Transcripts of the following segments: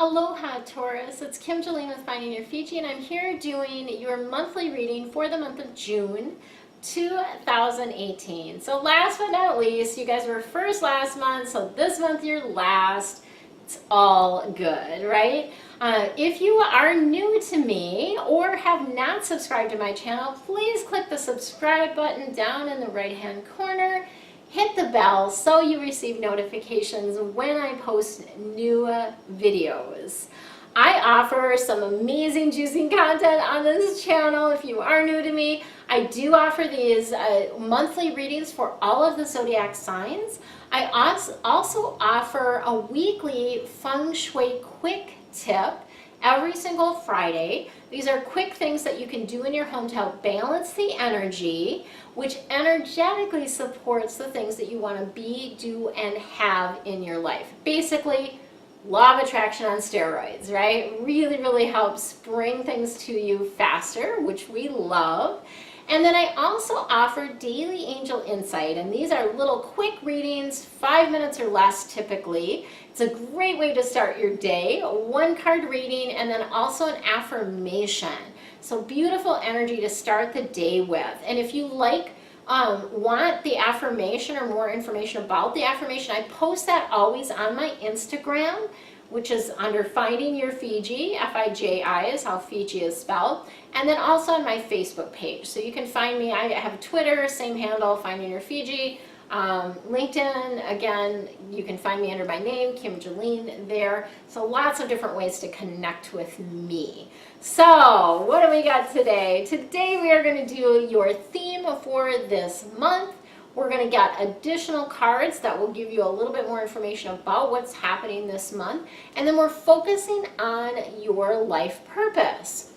Aloha Taurus, it's Kim Jolene with Finding Your Fiji, and I'm here doing your monthly reading for the month of June 2018. So last but not least, you guys were first last month, so this month you're last. It's all good, right? If you are new to me or have not subscribed to my channel, please click the subscribe button down in the right hand corner. Hit the bell so you receive notifications when I post new videos. I offer some amazing juicing content on this channel. If you are new to me, I do offer these monthly readings for all of the zodiac signs. I also offer a weekly feng shui quick tip every single Friday. These are quick things that you can do in your home to help balance the energy, which energetically supports the things that you want to be, do, and have in your life. Basically, law of attraction on steroids, right? Really, really helps bring things to you faster, which we love. And then I also offer daily angel insight, and these are little quick readings, 5 minutes or less typically. It's a great way to start your day, a one card reading, and then also an affirmation. So beautiful energy to start the day with. And if you want the affirmation or more information about the affirmation, I post that always on my Instagram, which is under Finding Your Fiji, F-I-J-I is how Fiji is spelled, and then also on my Facebook page. So you can find me, I have Twitter, same handle, Finding Your Fiji. LinkedIn, again, you can find me under my name, Kim Jolene, there. So lots of different ways to connect with me. So what do we got today? Today we are going to do your theme for this month. We're going to get additional cards that will give you a little bit more information about what's happening this month. And then we're focusing on your life purpose.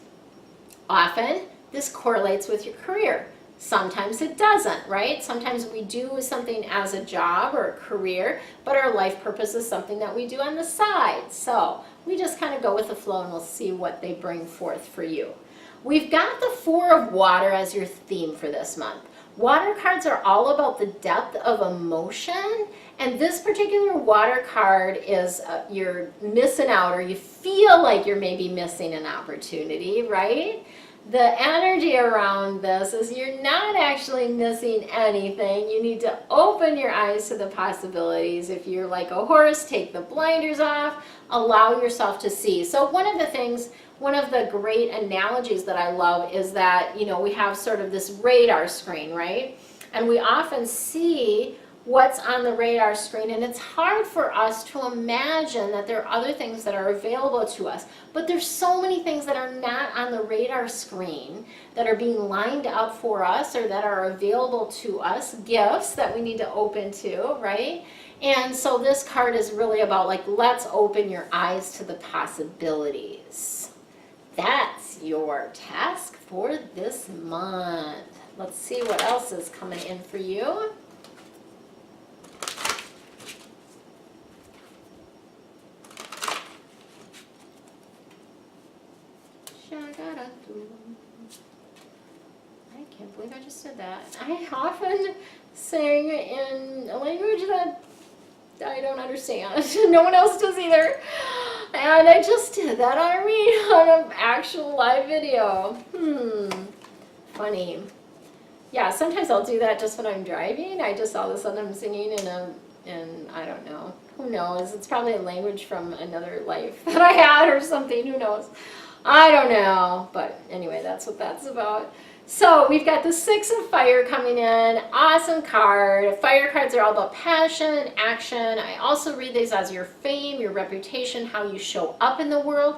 Often this correlates with your career. Sometimes it doesn't, right? Sometimes we do something as a job or a career, but our life purpose is something that we do on the side. So we just kind of go with the flow and we'll see what they bring forth for you. We've got the Four of Water as your theme for this month. Water cards are all about the depth of emotion, and this particular water card is you're missing out, or you feel like you're maybe missing an opportunity, right? The energy around this is you're not actually missing anything. You need to open your eyes to the possibilities. If you're like a horse, take the blinders off, allow yourself to see. So one of the great analogies that I love is that, you know, we have sort of this radar screen, right? And we often see what's on the radar screen, and it's hard for us to imagine that there are other things that are available to us. But there's so many things that are not on the radar screen that are being lined up for us or that are available to us, gifts that we need to open to, right? And so this card is really about, like, let's open your eyes to the possibilities. That's your task for this month. Let's see what else is coming in for you. I can't believe I just did that. I often sing in a language that I don't understand. No one else does either. And I just did that on an actual live video. Funny. Yeah, sometimes I'll do that just when I'm driving. I just all of a sudden I'm singing in I don't know. Who knows? It's probably a language from another life that I had or something. Who knows? I don't know. But anyway, that's what that's about. So we've got the Six of Fire coming in. Awesome card. Fire cards are all about passion, action. I also read these as your fame, your reputation, how you show up in the world.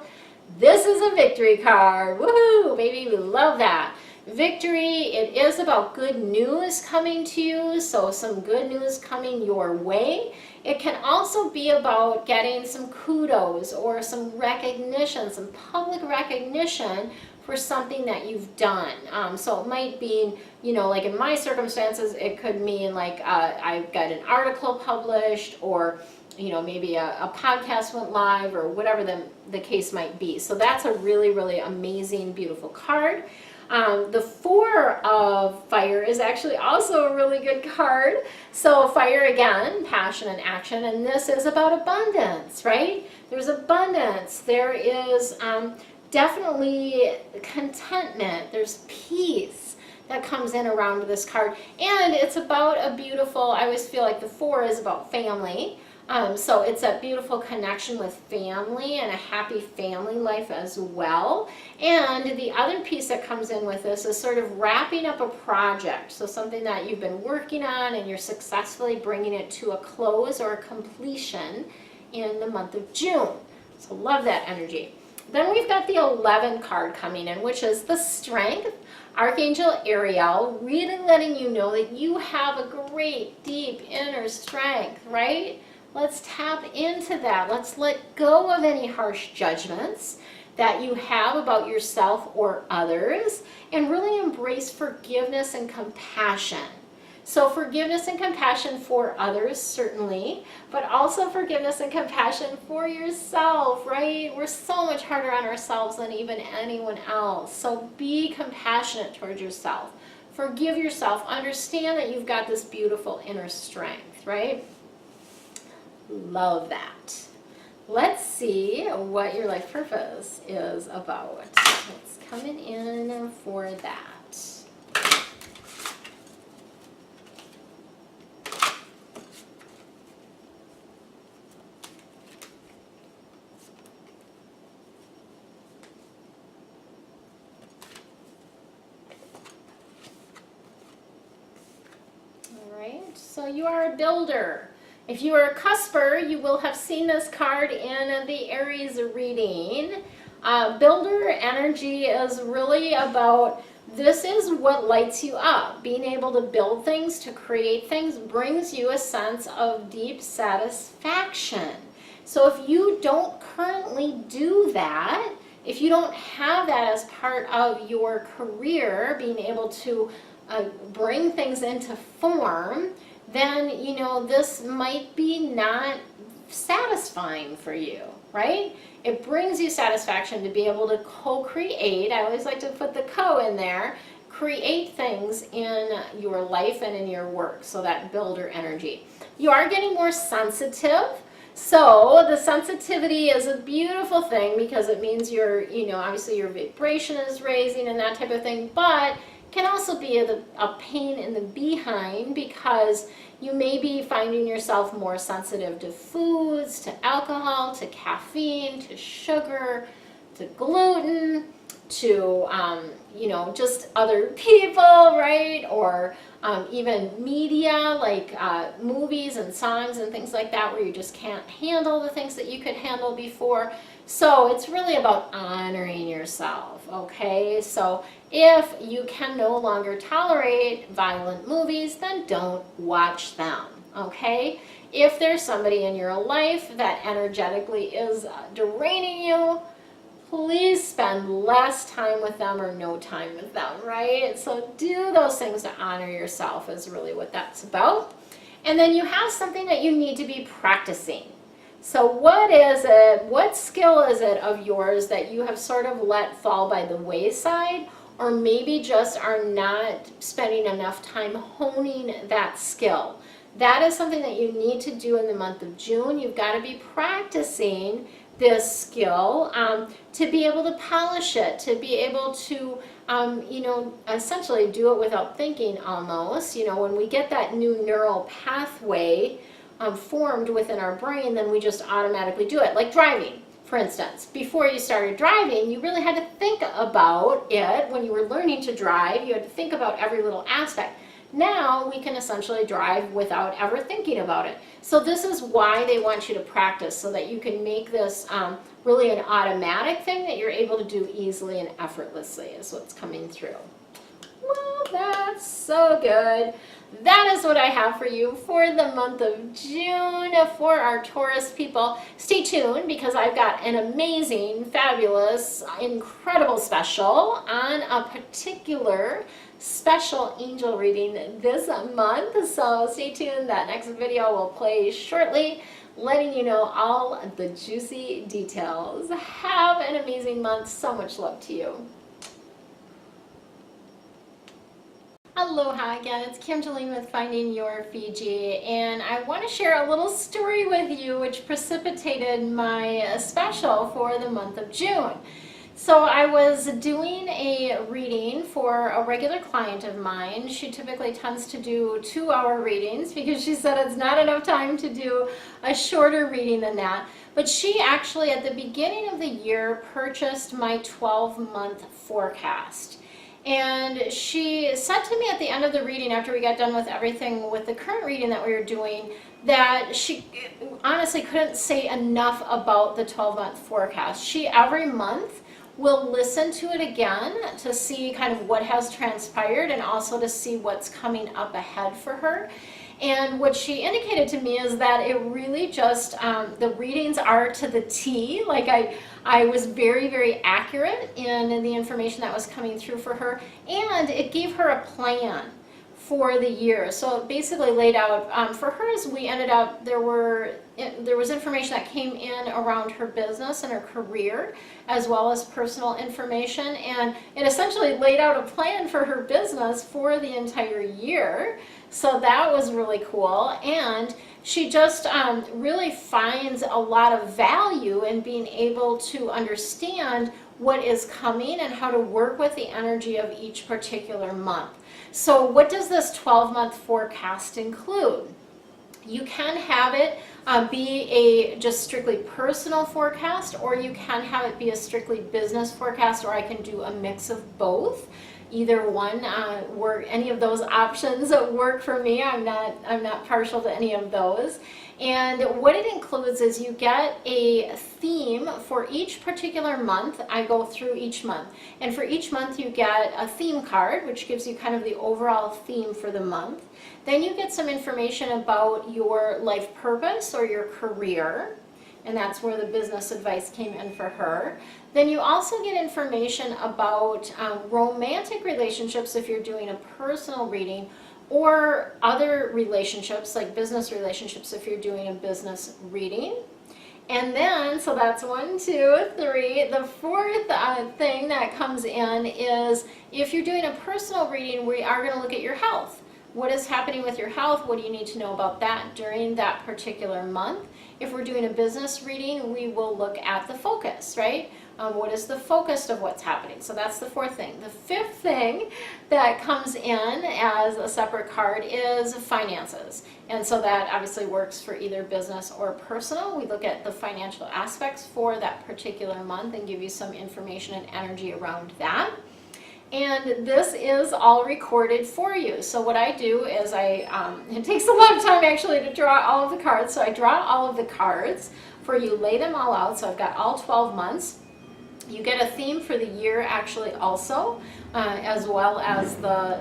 This is a victory card. Woohoo, baby, we love that. Victory, it is about good news coming to you, so some good news coming your way. It can also be about getting some kudos or some recognition, some public recognition for something that you've done. So it might be, you know, like in my circumstances, it could mean like I've got an article published, or, you know, maybe a podcast went live, or whatever the case might be. So that's a really, really amazing, beautiful card. The Four of Fire is actually also a really good card. So fire, again, passion and action, and this is about abundance, right? there's abundance, there is definitely contentment, there's peace that comes in around this card. And it's about a beautiful, I always feel like the 4 is about family. So it's a beautiful connection with family and a happy family life as well. And the other piece that comes in with this is sort of wrapping up a project. So something that you've been working on and you're successfully bringing it to a close or a completion in the month of June. So love that energy. Then we've got the 11 card coming in, which is the Strength. Archangel Ariel, really letting you know that you have a great, deep inner strength, right? Let's tap into that. Let's let go of any harsh judgments that you have about yourself or others and really embrace forgiveness and compassion. So forgiveness and compassion for others, certainly, but also forgiveness and compassion for yourself, right? We're so much harder on ourselves than even anyone else. So be compassionate towards yourself. Forgive yourself. Understand that you've got this beautiful inner strength, right? Love that. Let's see what your life purpose is about. What's coming in for that? All right, so you are a builder. If you are a cusper, you will have seen this card in the Aries reading. Builder energy is really about, this is what lights you up. Being able to build things, to create things, brings you a sense of deep satisfaction. So if you don't currently do that, if you don't have that as part of your career, being able to bring things into form, then, you know, this might be not satisfying for you, right? It brings you satisfaction to be able to co-create. I always like to put the co in there. Create things in your life and in your work, so that builder energy. You are getting more sensitive. So the sensitivity is a beautiful thing because it means you're, you know, obviously your vibration is raising and that type of thing, but can also be a pain in the behind because you may be finding yourself more sensitive to foods, to alcohol, to caffeine, to sugar, to gluten, to, you know, just other people, right? Or even media, like movies and songs and things like that, where you just can't handle the things that you could handle before. So it's really about honoring yourself, okay? So if you can no longer tolerate violent movies, then don't watch them, okay? If there's somebody in your life that energetically is draining you, please spend less time with them or no time with them, right? So do those things to honor yourself is really what that's about. And then you have something that you need to be practicing. So what is it, what skill is it of yours that you have sort of let fall by the wayside, or maybe just are not spending enough time honing that skill? That is something that you need to do in the month of June. You've got to be practicing this skill to be able to polish it, to be able to, you know, essentially do it without thinking almost. You know, when we get that new neural pathway formed within our brain, then we just automatically do it. Like driving, for instance. Before you started driving, you really had to think about it. When you were learning to drive, you had to think about every little aspect. Now we can essentially drive without ever thinking about it. So this is why they want you to practice, so that you can make this really an automatic thing that you're able to do easily and effortlessly is what's coming through. Well, that's so good. That is what I have for you for the month of June for our Taurus people. Stay tuned because I've got an amazing, fabulous, incredible special on a particular special angel reading this month. So stay tuned. That next video will play shortly, letting you know all the juicy details. Have an amazing month. So much love to you. Aloha again, it's Kim Jolene with Finding Your Fiji, and I want to share a little story with you which precipitated my special for the month of June. So I was doing a reading for a regular client of mine. She typically tends to do 2-hour readings because she said it's not enough time to do a shorter reading than that. But she actually, at the beginning of the year, purchased my 12-month forecast. And she said to me at the end of the reading, after we got done with everything with the current reading that we were doing, that she honestly couldn't say enough about the 12-month forecast. She, every month, will listen to it again to see kind of what has transpired and also to see what's coming up ahead for her. And what she indicated to me is that it really just, the readings are to the T. Like I was very, very accurate in the information that was coming through for her. And it gave her a plan for the year. So it basically laid out, for hers, we ended up, there was information that came in around her business and her career, as well as personal information. And it essentially laid out a plan for her business for the entire year. So that was really cool. And she just really finds a lot of value in being able to understand what is coming and how to work with the energy of each particular month. So what does this 12-month forecast include? You can have it be a just strictly personal forecast, or you can have it be a strictly business forecast, or I can do a mix of both. Either one, any of those options work for me. I'm not partial to any of those. And what it includes is you get a theme for each particular month. I go through each month. And for each month you get a theme card, which gives you kind of the overall theme for the month. Then you get some information about your life purpose or your career. And that's where the business advice came in for her. Then you also get information about romantic relationships if you're doing a personal reading, or other relationships like business relationships if you're doing a business reading. And then, so that's 1, 2, 3. The fourth thing that comes in is if you're doing a personal reading, we are going to look at your health. What is happening with your health? What do you need to know about that during that particular month? If we're doing a business reading, we will look at the focus, right? What is the focus of what's happening? So that's the fourth thing. The fifth thing that comes in as a separate card is finances. And so that obviously works for either business or personal. We look at the financial aspects for that particular month and give you some information and energy around that. And this is all recorded for you. So what I do is it takes a lot of time actually to draw all of the cards. So I draw all of the cards for you, lay them all out. So I've got all 12 months. You get a theme for the year actually also, as well as the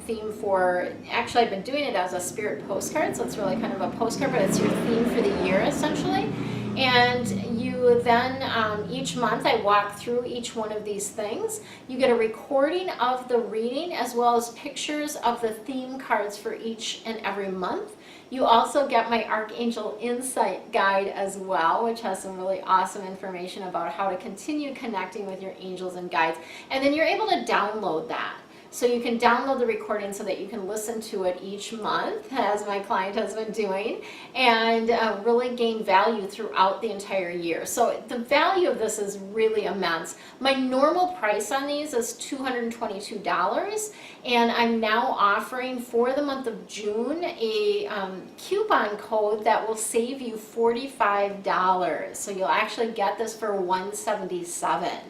theme for, actually I've been doing it as a spirit postcard, so it's really kind of a postcard, but it's your theme for the year essentially. And you then, each month I walk through each one of these things. You get a recording of the reading as well as pictures of the theme cards for each and every month. You also get my Archangel Insight Guide as well, which has some really awesome information about how to continue connecting with your angels and guides. And then you're able to download that. So you can download the recording so that you can listen to it each month, as my client has been doing, and really gain value throughout the entire year. So the value of this is really immense. My normal price on these is $222, and I'm now offering for the month of June a coupon code that will save you $45. So you'll actually get this for $177.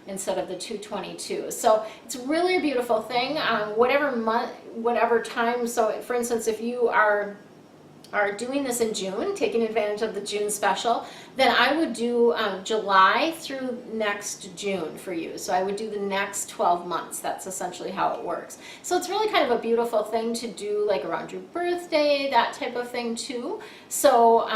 Instead of the $222. So it's really a beautiful thing. Whatever month, whatever time. So for instance, if you are doing this in June, taking advantage of the June special, then I would do July through next June for you. So I would do the next 12 months. That's essentially how it works. So it's really kind of a beautiful thing to do like around your birthday, that type of thing too. So,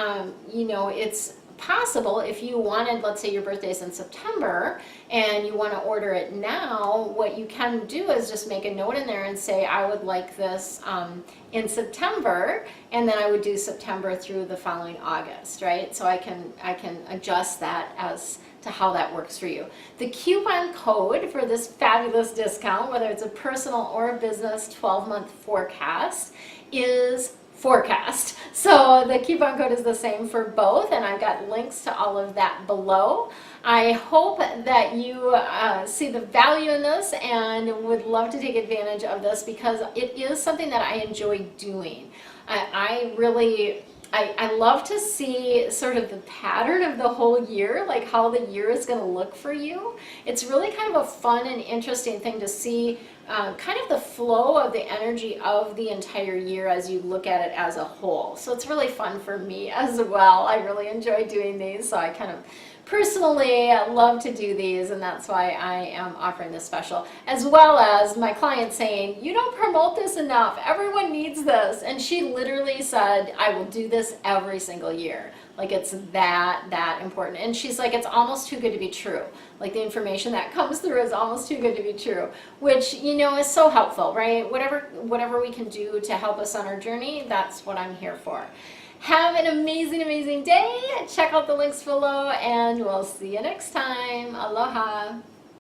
you know, it's possible if you wanted, let's say your birthday is in September and you want to order it now, what you can do is just make a note in there and say, I would like this in September, and then I would do September through the following August, right? So I can adjust that as to how that works for you. The coupon code for this fabulous discount, whether it's a personal or a business 12-month forecast, is forecast. So the coupon code is the same for both, and I've got links to all of that below. I hope that you see the value in this and would love to take advantage of this, because it is something that I enjoy doing. I love to see sort of the pattern of the whole year, like how the year is going to look for you. It's really kind of a fun and interesting thing to see kind of the flow of the energy of the entire year as you look at it as a whole. So it's really fun for me as well. I really enjoy doing these, so I kind of personally love to do these, and that's why I am offering this special, as well as my client saying, you don't promote this enough, everyone needs this. And she literally said, I will do this every single year. Like, it's that important. And she's like, it's almost too good to be true. Like, the information that comes through is almost too good to be true, which, you know, is so helpful, right? Whatever we can do to help us on our journey, that's what I'm here for. Have an amazing, amazing day. Check out the links below, and we'll see you next time. Aloha.